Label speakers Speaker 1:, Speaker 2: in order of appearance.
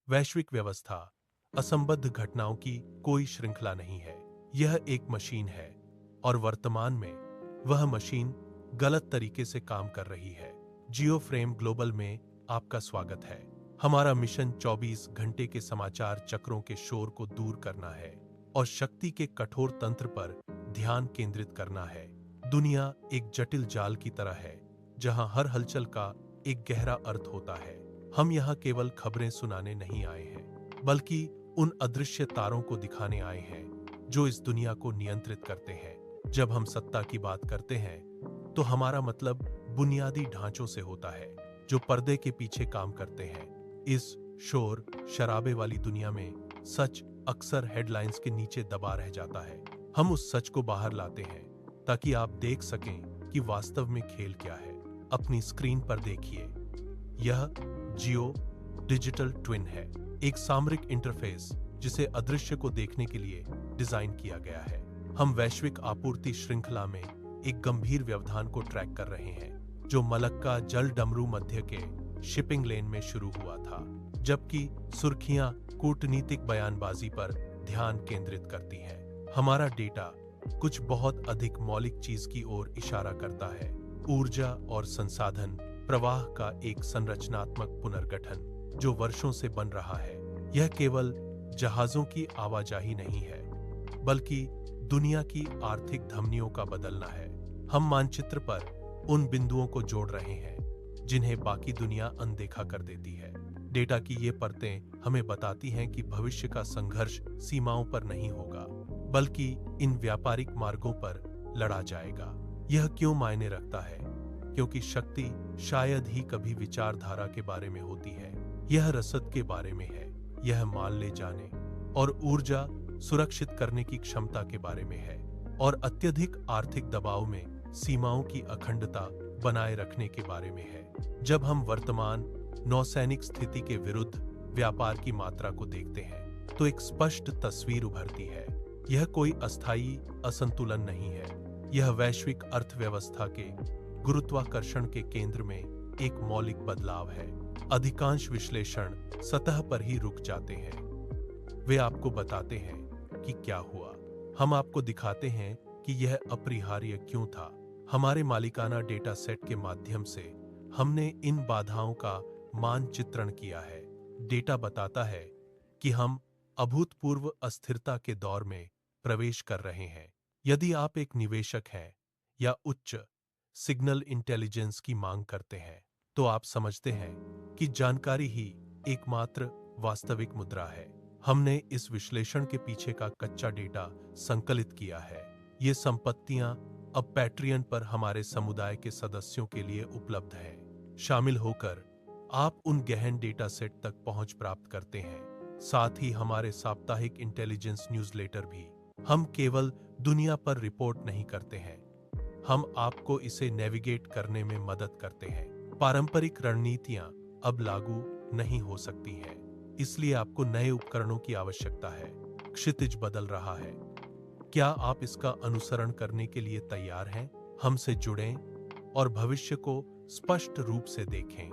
Speaker 1: वैश्विक व्यवस्था असंबद्ध घटनाओं की कोई श्रृंखला नहीं है। यह एक मशीन है और वर्तमान में वह मशीन गलत तरीके से काम कर रही है। जियो फ्रेम ग्लोबल में आपका स्वागत है। हमारा मिशन 24 घंटे के समाचार चक्रों के शोर को दूर करना है और शक्ति के कठोर तंत्र पर ध्यान केंद्रित करना है। दुनिया एक जटिल जाल की तरह है जहां हर हलचल का एक गहरा अर्थ होता है। हम यहाँ केवल खबरें सुनाने नहीं आए हैं, बल्कि उन अदृश्य तारों को दिखाने आए हैं जो इस दुनिया को नियंत्रित करते हैं। जब हम सत्ता की बात करते हैं तो हमारा मतलब बुनियादी ढांचों से होता है जो पर्दे के पीछे काम करते हैं। इस शोर शराबे वाली दुनिया में सच अक्सर हेडलाइंस के नीचे दबा रह जाता है। हम उस सच को बाहर लाते हैं ताकि आप देख सकें कि वास्तव में खेल क्या है। अपनी स्क्रीन पर देखिए, यह जियो डिजिटल ट्विन है, एक सामरिक इंटरफेस जिसे अदृश्य को देखने के लिए डिजाइन किया गया है। हम वैश्विक आपूर्ति श्रृंखला में एक गंभीर व्यवधान को ट्रैक कर रहे हैं जो मलक्का जल डमरू मध्य के शिपिंग लेन में शुरू हुआ था, जबकि सुर्खियां कूटनीतिक बयानबाजी पर ध्यान केंद्रित करती हैं। हमारा डेटा कुछ बहुत अधिक मौलिक चीज की ओर इशारा करता है, ऊर्जा और संसाधन प्रवाह का एक संरचनात्मक पुनर्गठन जो वर्षों से बन रहा है। यह केवल जहाजों की आवाजाही नहीं है, बल्कि दुनिया की आर्थिक धमनियों का बदलना है। हम मानचित्र पर उन बिंदुओं को जोड़ रहे हैं जिन्हें बाकी दुनिया अनदेखा कर देती है। डेटा की ये परतें हमें बताती हैं कि भविष्य का संघर्ष सीमाओं पर नहीं होगा, बल्कि इन व्यापारिक मार्गों पर लड़ा जाएगा। यह क्यों मायने रखता है? क्योंकि शक्ति शायद ही कभी विचारधारा के बारे में होती है, यह रसद के बारे में है, यह माल ले जाने और ऊर्जा सुरक्षित करने की क्षमता के बारे में है, और अत्यधिक आर्थिक दबाव में सीमाओं की अखंडता बनाए रखने के बारे में है। जब हम वर्तमान नौसैनिक स्थिति के विरुद्ध व्यापार की मात्रा को देखते हैं तो एक स्पष्ट तस्वीर उभरती है। यह कोई अस्थायी असंतुलन नहीं है, यह वैश्विक अर्थव्यवस्था के गुरुत्वाकर्षण के केंद्र में एक मौलिक बदलाव है। अधिकांश विश्लेषण सतह पर ही रुक जाते हैं। वे आपको बताते हैं कि क्या हुआ, हम आपको दिखाते हैं कि यह अपरिहार्य क्यों था। हमारे मालिकाना डेटा सेट के माध्यम से हमने इन बाधाओं का मानचित्रण किया है। डेटा बताता है कि हम अभूतपूर्व अस्थिरता के दौर में प्रवेश कर रहे हैं। यदि आप एक निवेशक हैं या उच्च सिग्नल इंटेलिजेंस की मांग करते हैं, तो आप समझते हैं कि जानकारी ही एकमात्र वास्तविक मुद्रा है। हमने इस विश्लेषण के पीछे का कच्चा डेटा संकलित किया है। ये संपत्तियां अब पैट्रियन पर हमारे समुदाय के सदस्यों के लिए उपलब्ध हैं। शामिल होकर आप उन गहन डेटा सेट तक पहुंच प्राप्त करते हैं, साथ ही हमारे साप्ताहिक इंटेलिजेंस न्यूज़लेटर भी। हम केवल दुनिया पर रिपोर्ट नहीं करते हैं, हम आपको इसे नेविगेट करने में मदद करते हैं। पारंपरिक रणनीतियां अब लागू नहीं हो सकती हैं, इसलिए आपको नए उपकरणों की आवश्यकता है। क्षितिज बदल रहा है। क्या आप इसका अनुसरण करने के लिए तैयार हैं? हमसे जुड़ें और भविष्य को स्पष्ट रूप से देखें।